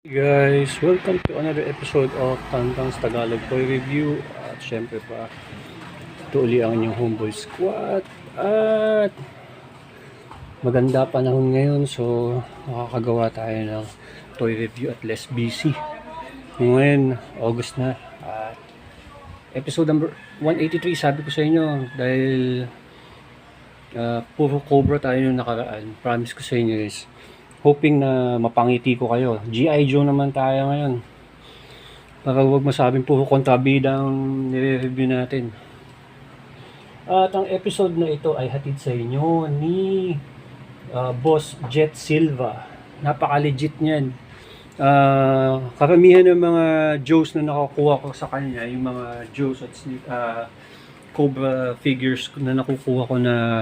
Guys, welcome to another episode of Tantang's Tagalog Toy Review. At syempre pa, ito uli ang inyong Homeboy Squad. At maganda panahon ngayon, so makakagawa tayo ng toy review at less busy. Ngayon, August na. At episode number 183, sabi ko sa inyo, dahil puro Cobra tayo yung nakaraan. Promise ko sa inyo is hoping na mapangiti ko kayo. G.I. Joe naman tayo ngayon. Para huwag masabing puro kontrabida ang nire-review natin. At ang episode na ito ay hatid sa inyo ni Boss Jet Silva. Napaka-legit niyan. Karamihan ng mga Joes na nakukuha ko sa kanya, yung mga Joes at Cobra figures na nakukuha ko na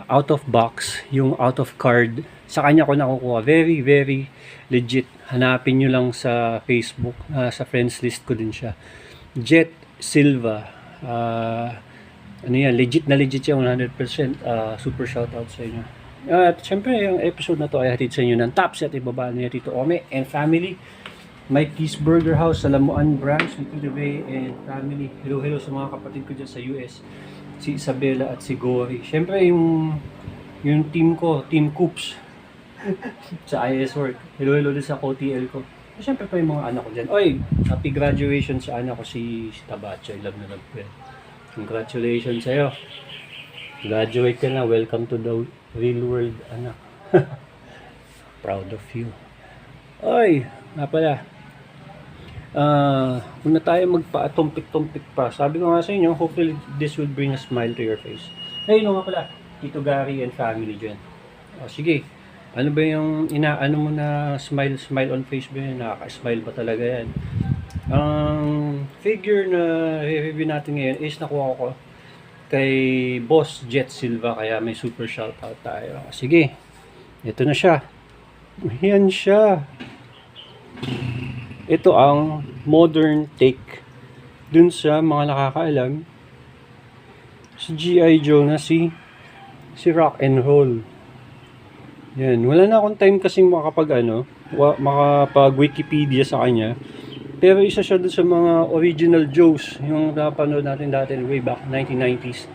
out of box, yung out of card, sa kanya ko nakukuha. Very, very legit. Hanapin nyo lang sa Facebook. Sa friends list ko din siya. Jet Silva. Ano yan? Legit na legit siya. 100%. Super shoutout sa inyo. At syempre, yung episode na to ay hatid sa inyo ng top set. Ibaba niya Tito Ome and family. Mikey's Burger House sa Lamuan branch ng Tito Ray and family. Hello sa mga kapatid ko dyan sa US. Si Isabella at si Gory. Syempre, yung team ko, Team Coops. Sa IS Work. Hello din sa OTL ko. Siyempre pa yung mga anak ko dyan. Oy, happy graduation sa anak ko si Tabacho. I love na love ko. Congratulations sa'yo. Graduate ka na. Welcome to the real world, anak. Proud of you. Oy, nga pala. Kung na tayo magpa-tumpik-tumpik pa. Sabi ko nga sa inyo, hopefully this will bring a smile to your face. Hey, nga pala. Tito Gary and family dyan. Sige. Ano ba yung inaano mo na smile on face ba yun? Nakaka-smile ba talaga yan? Ang figure na review natin ngayon is nakuha ko kay Boss Jet Silva, kaya may super shoutout tayo. Sige, ito na siya. Yan siya. Ito ang modern take dun sa mga nakakaalam si G.I. Joe na si Rock and Roll. Yan, wala na akong time kasi makapag Wikipedia sa kanya. Pero isa siya dun sa mga original Joes, yung napanood natin dati way back 1990s.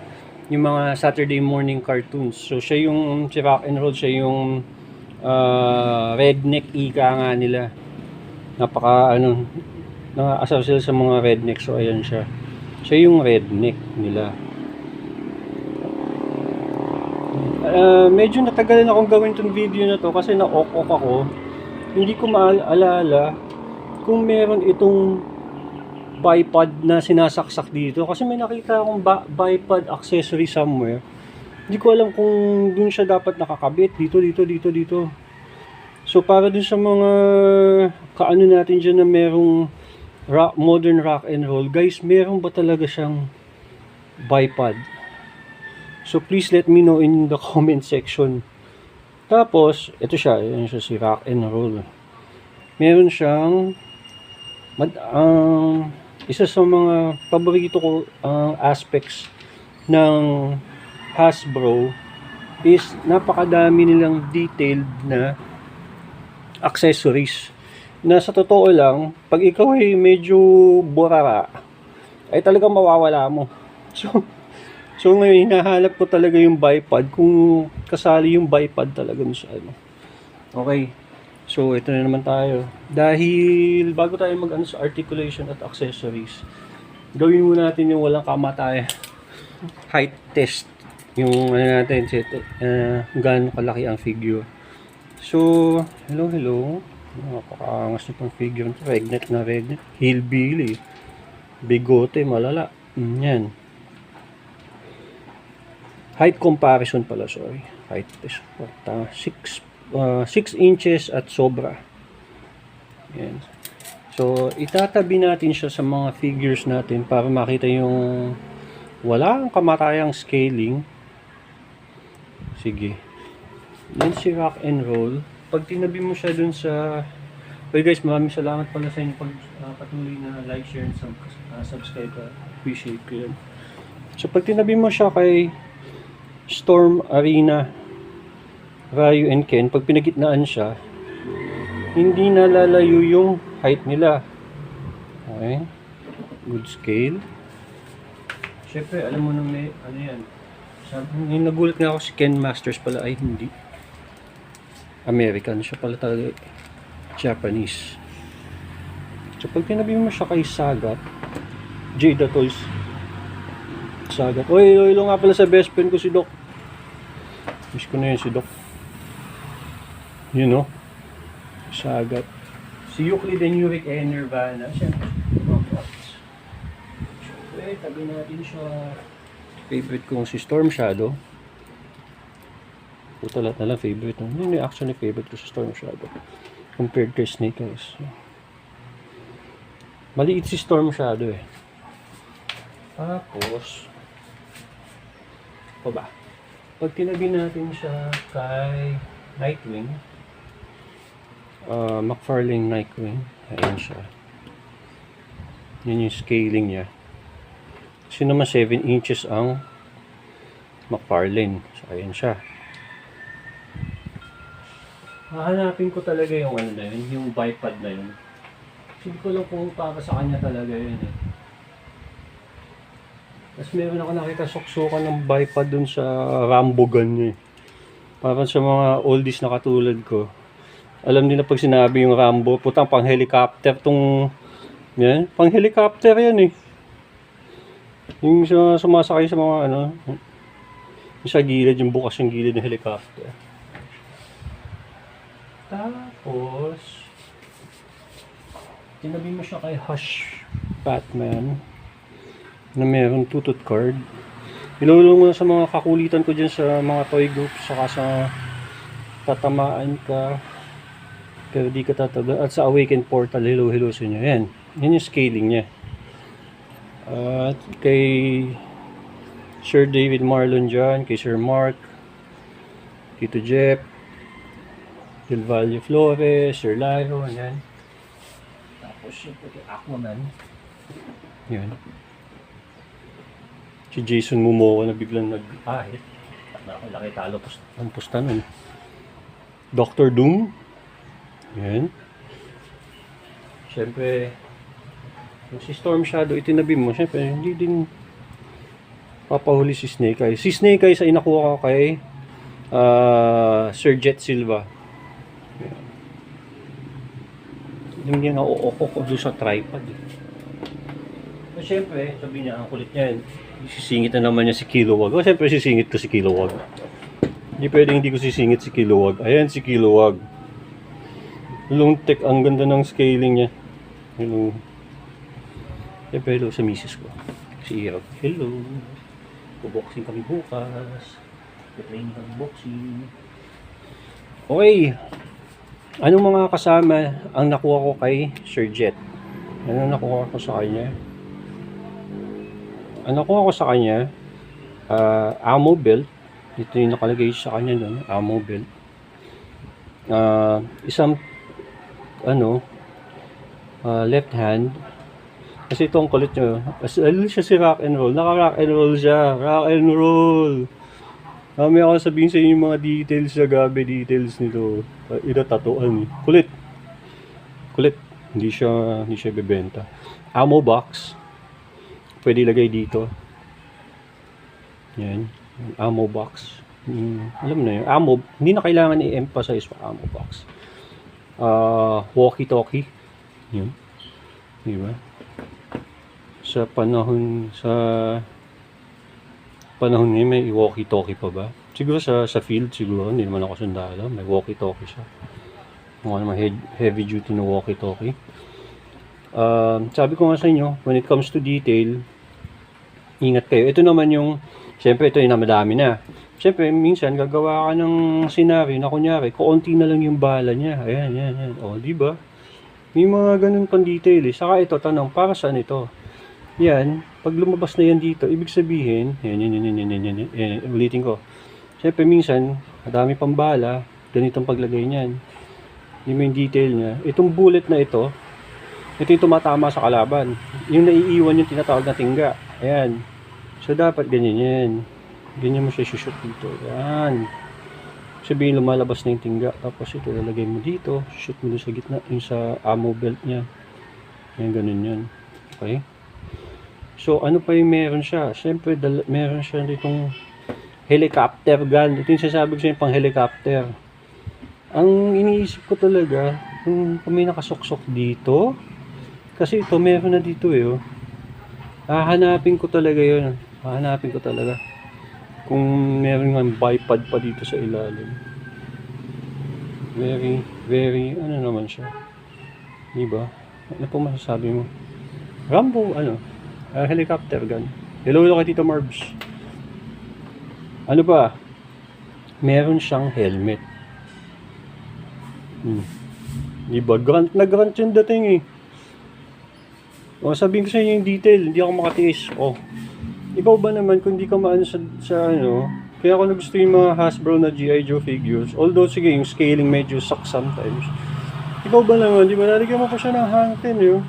Yung mga Saturday morning cartoons. So siya yung si Rock and Roll, siya yung redneck ika nga nila. Nakaasar sila sa mga redneck. So ayan siya. Siya yung redneck nila. Medyo natagalan akong gawin tong video na to kasi na-ok ako. Hindi ko maalala kung meron itong bipod na sinasaksak dito. Kasi may nakita akong bipod accessory somewhere. Hindi ko alam kung dun siya dapat nakakabit. Dito. So para dun sa mga kaano natin dyan na merong modern rock and roll. Guys, meron ba talaga siyang bipod? So please let me know in the comment section. Tapos, ito siya. Yan siya si Rock and Roll. Meron siyang isa sa mga paborito ko aspects ng Hasbro is napakadami nilang detailed na accessories. Na sa totoo lang, pag ikaw ay medyo burara, ay talagang mawawala mo. So ngayon, hinahanap ko talaga yung bipod, kung kasali yung bipod talaga sa ano. Okay, so ito na naman tayo. Dahil bago tayo mag-ano sa articulation at accessories, gawin muna natin yung walang kamatayan height test. Yung ano natin, gaano kalaki ang figure. So, hello. Napakaangas nitong figure. Redneck na redneck. Hillbilly. Bigote, malala. Yan. Height comparison pala, sorry. Height test. 6 inches at sobra. Yan. So, itatabi natin siya sa mga figures natin para makita yung walang kamatayang scaling. Sige. Yan si Rock and Roll. Pag tinabi mo siya dun sa... Okay guys, maraming salamat pala sa inyo patuloy na like, share, and subscribe. Appreciate ko yan. So, pag tinabi mo siya kay Storm Arena, Ryu and Ken, pag pinagitnaan siya, hindi nalalayo yung height nila. Okay. Good scale. Siyempre, alam mo na may, ano yan. Sabi, nagulat nga ako si Ken Masters pala, ay hindi. American, siya pala talaga Japanese. So, pag tinabi mo siya kay Sagat, Jada Toys, Sagat. Oy, Loilo nga pala sa best friend ko si Doc. Miss ko na yun si Doc. You know? Sagat. Si Euclid and Uric and Nirvana. Siyempre, tabi natin siya. Favorite kong si Storm Shadow. Puta lahat na lang favorite. Yun yung actually favorite ko si Storm Shadow. Compared to Snake Eyes. Maliit si Storm Shadow eh. Tapos, pa ba? Pag tinabi natin siya kay Nightwing, McFarlane Nightwing, ayan siya. Yun yung scaling niya. Kasi naman 7 inches ang McFarlane. So, ayan siya. Hahanapin ko talaga yung ano na yun, yung bipod na yun. Hindi ko lang kung para sa kanya talaga yun eh. Tapos meron ako nakita suksukan ng bipod dun sa Rambo gun niya eh. Parang sa mga oldies na katulad ko. Alam nila pag sinabi yung Rambo, putang pang helicopter tong... Yan, pang helicopter yan eh. Yung sumasakay sa mga ano, yung sa gilid, yung bukas yung gilid ng helicopter. Tapos, tinabi mo siya kay Hush Batman na meron tutut card. Ilulong mo na sa mga kakulitan ko dyan sa mga toy groups, saka sa tatamaan ka pero di ka tataga, at sa Awaken Portal, hello sa inyo. Yan yung scaling niya. At kay Sir David Marlon dyan, kay Sir Mark, Tito Jeff, Del Valle Flores, Sir Lyro, yan. Tapos yung kay Aquaman, yan. Si Jason Momoa na biglang nag-ahit. Laki talo ang pusta nun. Dr. Doom, yan. Siyempre, si Storm Shadow, itinabi mo, siyempre, hindi din papahuli si Snake Eyes. Si Snake Eyes ay nakuha ko kay Sir Jet Silva. Hindi na nauoko ko doon sa tripod. So, siyempre, sabi niya, ang kulit niya, sisingit na naman niya si Kilowog. O, siyempre, sisingit ko si Kilowog. Hindi pwedeng hindi ko sisingit si Kilowog. Ayan si Kilowog. Lungtek, ang ganda ng scaling niya. Hello. Siyempre, hello sa misis ko. Si Irog. Hello. Buboxing kami bukas. Training kami boxing. Okay. Anong mga kasama ang nakuha ko kay Sir Jet? Ano nakuha ko sa kanya? Ang nakuha ko sa kanya, ammo belt. Ito yung nakalagay sa kanya doon, ammo belt. Isang, left hand. Kasi itong kulit nyo, alin siya si rock and roll. Naka-rock and roll siya. Rock and roll. May ako sabihin sa inyo yung mga details sa gabi, details nito. Tatuan eh. Kulit. Kulit. Hindi siya bebenta. Ammo box. Pwede ilagay dito. Yan. Ammo box. Alam mo na yun. Ammo. Hindi na kailangan i-emphasize pa ammo box. Walkie-talkie. Yun. Diba? Sa panahon niya may walkie-talkie pa ba? Siguro sa field siguro, hindi naman ako sundalo, may walkie-talkie siya. Mga naman heavy duty na walkie-talkie. Sabi ko nga sa inyo, when it comes to detail, ingat kayo. Ito naman yung, siyempre ito yung madami na. Siyempre, minsan gagawa ka ng scenario na kunyari, kaunti na lang yung bala niya. Ayan, yan. O, diba? May mga ganun pang detail eh. Saka ito, tanong, para saan ito? Yan, pag lumabas na yan dito, ibig sabihin, yan, ulitin ko. Siyempre, minsan, madami pang bala, ganitong paglagay niyan. Yung detail niya. Itong bullet na ito yung tumatama sa kalaban. Yung naiiwan yung tinatawag na tingga. Ayan. So, dapat ganyan yan. Ganyan mo siya shoot dito. Yan. Sabihin lumalabas na yung tingga. Tapos ito lalagay mo dito. Shoot mo sa gitna. Yung sa ammo belt niya. Yan, ganun yan. Okay. So, ano pa yung meron siya? Siyempre, meron siya ditong helicopter gun. Ito yung sasabi ko sa pang helicopter. Ang iniisip ko talaga, kung may nakasuksok dito, kasi ito, meron na dito eh. Oh. Hahanapin ko talaga yun. Hahanapin ko talaga. Kung meron nga bipod pa dito sa ilalim. Very, ano naman siya. Diba? Ano po masasabi mo? Rambo, helicopter gun. Hello kay Tito Marbs. Ano pa? Meron siyang helmet. Diba? Grunt na grunt yung dating eh. O, sabihin ko sa inyo yung detail. Hindi ako makatiis. O, ikaw ba naman kung di ka maano sa kaya ako gusto yung mga Hasbro na G.I. Joe figures. Although, sige, yung scaling medyo sucks sometimes. Ikaw ba naman, di ba? Lalagyan mo pa siya ng hangten, yun.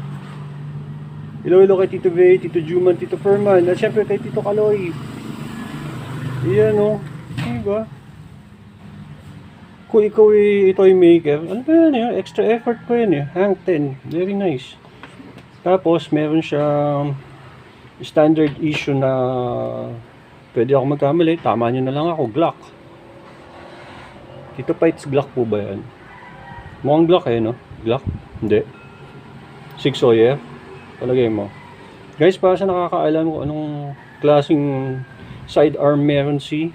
Hello kay Tito Vey, Tito Juman, Tito Furman, at syempre kay Tito Kaloy. Iyan, o. Diba? Kung ikaw ito yung maker, ano ba yan, yun? Extra effort pa yan, eh. Hangten. Very nice. Tapos, meron siyang standard issue na pwede ako magkamali, tama nyo na lang ako, Glock. Tito Pites, Glock po ba yan? Mukhang Glock eh, no? Glock? Hindi. Sig Sauer? Palagay mo. Guys, para sa nakakaalam kung anong klaseng sidearm meron si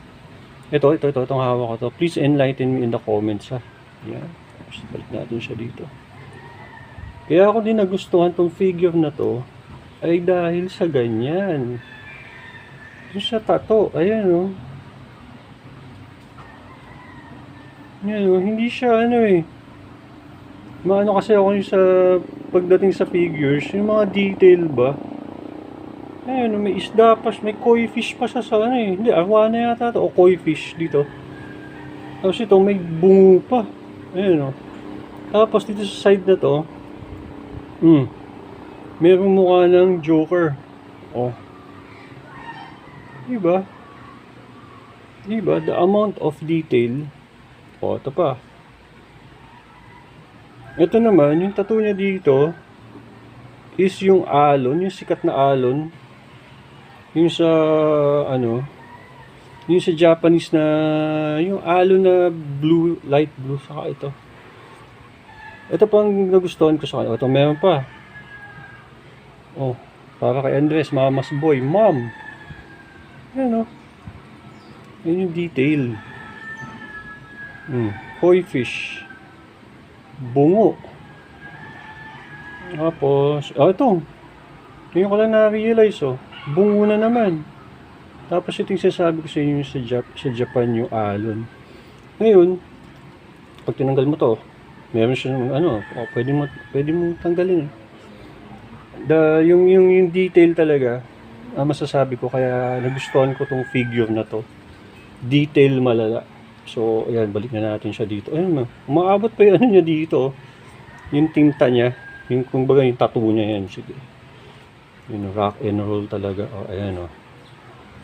itong hawak ko to. Please enlighten me in the comments, ha? Yan. Tapos balik natin siya dito. Kaya ako din nagustuhan tong figure na to ay dahil sa ganyan. Yung sa tato, ayan o. Yan o, hindi siya maano kasi ako yung sa pagdating sa figures, yung mga detail ba. Ayan o, may isda pa, may koi fish pa sa hindi, arwana yata to, o koi fish dito. Tapos ito, may bungo pa. Ayan o. Tapos dito sa side na to, merong mukha ng Joker. O. Diba? The amount of detail. O, ito pa. Ito naman, yung tattoo niya dito is yung alon, yung sikat na alon. Yung sa, yung sa Japanese na, yung alon na blue, light blue, saka ito. Ito pang nagustuhan ko sa kanya. Ito, meron pa. Oh, para kay Andres, Mama's Boy, Mom. Yan o. Yan yung detail. Koi fish. Bungo. Tapos, ito. Ngayon ko lang na-realize, bungo na naman. Tapos ito yung sasabi ko sa inyo sa Japan yung alon. Ngayon, pag tinanggal mo to, meron siyang pwede mo tanggalin. Yung detail talaga, masasabi ko, kaya nagustuhan ko tong figure na to. Detail malala. So, ayan, balik na natin siya dito. Ayun, umaabot pa yung niya dito. Yung tinta niya. Yung, kumbaga, yung tattoo niya yan. Sige. Yung rock and roll talaga. O, ayan o.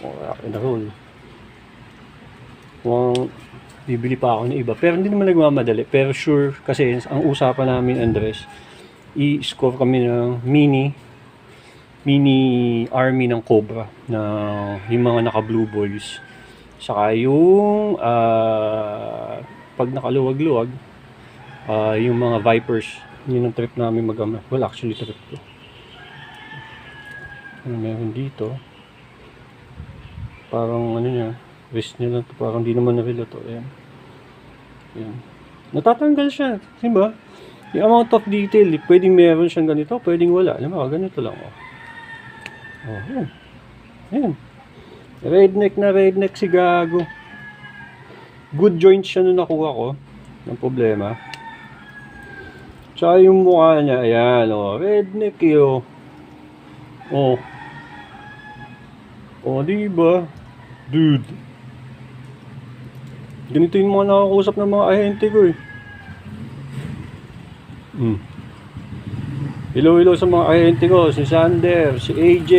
Rock and roll. Kung bibili pa ako ng iba. Pero hindi naman nagmamadali. Pero sure, kasi ang usapan namin, Andres, i-score kami ng mini army ng Cobra na yung mga naka blue boys, saka yung pag nakaluwag-luwag yung mga Vipers. Yun ang trip namin well, actually trip ko. Meron dito parang niya, wrist niya lang to, parang di naman na-relo to. Ayan. Natatanggal siya, diba? Yung amount of detail, pwedeng meron siyang ganito, pwedeng wala. Alam mo, ganito lang. Ayan. Redneck si Gago. Good joints siya nung nakuha ko. Ang problema. Tsaka yung mukha niya, ayan, redneck yun. Diba? Dude. Ganito yung mga nakakusap ng mga ahente ko eh. Hello sa mga ahente ko, si Sander, si AJ,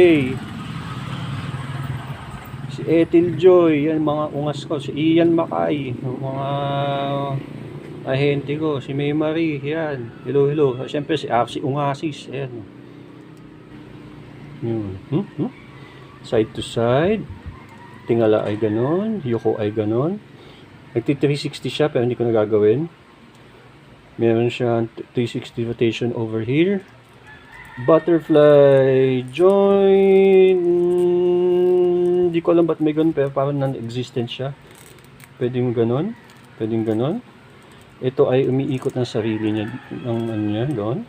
si Ethel Joy, yan mga ungas ko. Si Ian Makay, mga ahente ko. Si May Marie, yan. Hello, hello. Siyempre si Apsi Ungasis, yan. Yun. Side to side. Tingala ay ganon. Yuko ay ganon. Nagti 360 siya pero hindi ko nagagawin. Meron siya 360 rotation over here. Butterfly joint. Hindi ko alam ba't may ganun pero parang non-existent siya. Pwedeng ganon. Pwedeng ganon. Ito ay umiikot ng sarili niya. Ng ano niya doon.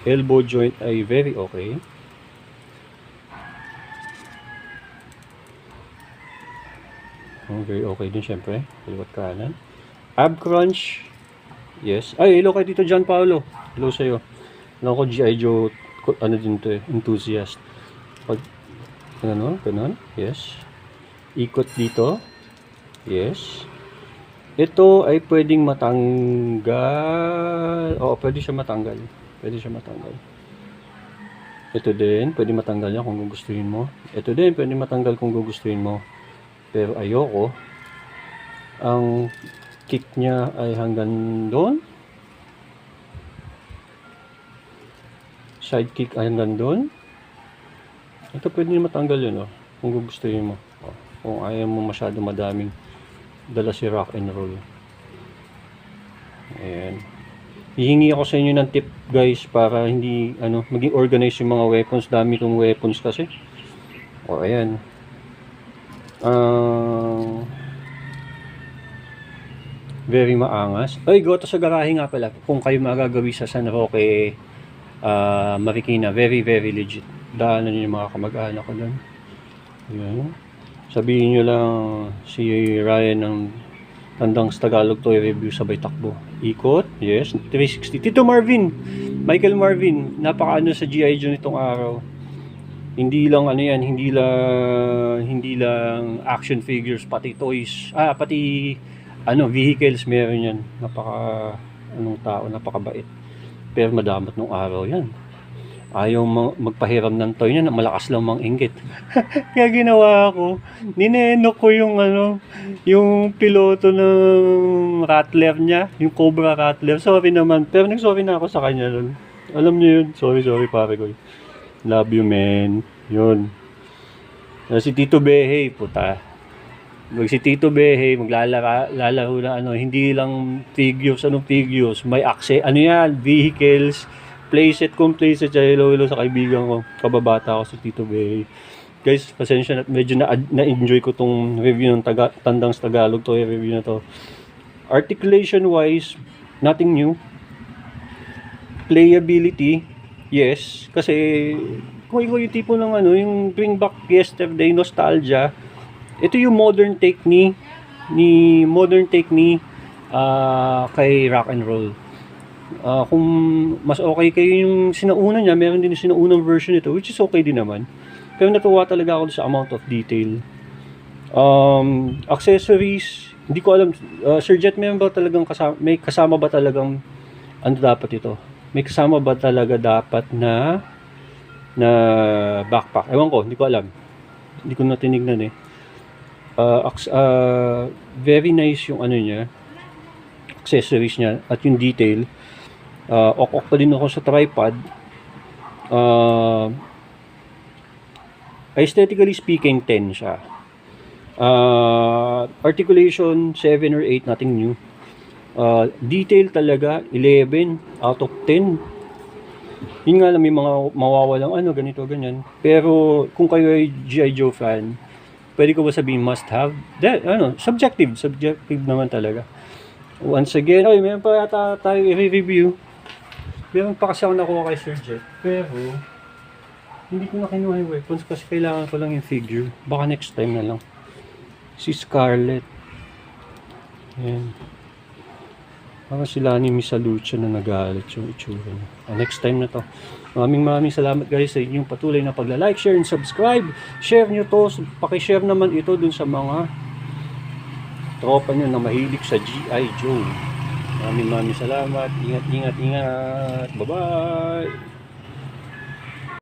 Elbow joint ay very okay. Very okay din syempre. Kaliwat kanan. Ab crunch. Yes. Ay, hello kay Tito John Paulo. Hello sa'yo. Alam ko G.I. Joe, ano din to eh, enthusiast. Pag, ganon. Yes. Ikot dito. Yes. Ito ay pwedeng matanggal. Oo, pwede siya matanggal. Ito din, pwede matanggal yan kung gugustuhin mo. Ito din, pwede matanggal kung gugustuhin mo. Pero ayoko. Ang kick niya ay hanggang doon. Side kick ay hanggang doon. Ito pwede matanggal yun, kung gugustuhin mo. Kung ayaw mo masyado madaming dala si rock and roll. Ayan. Hihingi ako sa inyo ng tip guys para hindi maging organized yung mga weapons. Dami kong weapons kasi. Ayan. Very maangas. Ay, go to sa garahe nga pala. Kung kayo magagawi sa San Roque, Marikina, very very legit. Daanan nyo yung mga kamag-anak ko doon. Ayan. Sabihin nyo lang si Ryan ng Tandang Tagalog Toy Review sabay takbo. Ikot, yes, 360. Tito Marvin, Michael Marvin, napakaano sa G.I. Joe nitong araw. Hindi lang yan, hindi lang action figures, pati toys, pati vehicles meron yan. Napaka tao, napakabait. Pero madamot nung araw yan. Ayaw magpahiram ng toy niya na malakas lang mang-inggit. Kaya ginawa ko, ninenok ko yung piloto ng Rattler niya, yung Cobra Rattler. Sorry naman, pero nagsorry na ako sa kanya nun. Alam niyo yun, sorry pare ko. Love you man, yun. Si Tito Behey, puta. Si Tito Behey, maglalaro na hindi lang figures, may vehicles, playset, hello sa kaibigan ko, kababata ko si Tito Behey. Guys, pasensya na, medyo na-enjoy ko tong review ng Tandang Tagalog Toy review na to. Articulation wise, nothing new. Playability, yes, kasi kung yung tipo ng yung bring back yesterday nostalgia. Ito yung modern take ni kay rock and roll. Kung mas okay kayo yung sinauna niya, meron din yung sinaunang version nito, which is okay din naman. Pero natuwa talaga ako sa amount of detail. Accessories, hindi ko alam, Sir Jet, may kasama ba talagang dapat ito? May kasama ba talaga dapat na backpack? Ewan ko, hindi ko alam. Hindi ko na tinignan eh. Very nice yung niya, accessories niya at yung detail. Ok pa din ako sa tripod. Aesthetically speaking, 10 siya. Articulation 7 or 8, nothing new. Detail talaga 11 out of 10. Yun nga lang, may mga mawawalang ganito, ganyan. Pero kung kayo ay G.I. Joe fan, pwede ko ba sabihin must have? Subjective naman talaga. Once again, meron pa yata tayo i-review. Meron pa kasi ako nakuha kay Sir Jet. Pero, hindi ko na kinuha yung weapons kasi kailangan ko lang yung figure. Baka next time na lang. Si Scarlett. Ayan. Baka sila ni Miss Lucha na nagalit yung itsura niya. Next time na to. Maraming salamat guys sa inyong patuloy na pagla-like, share, and subscribe. Share nyo to. Pakishare naman ito dun sa mga tropa nyo na mahilig sa G.I. Joe. Maraming salamat. Ingat. Bye-bye!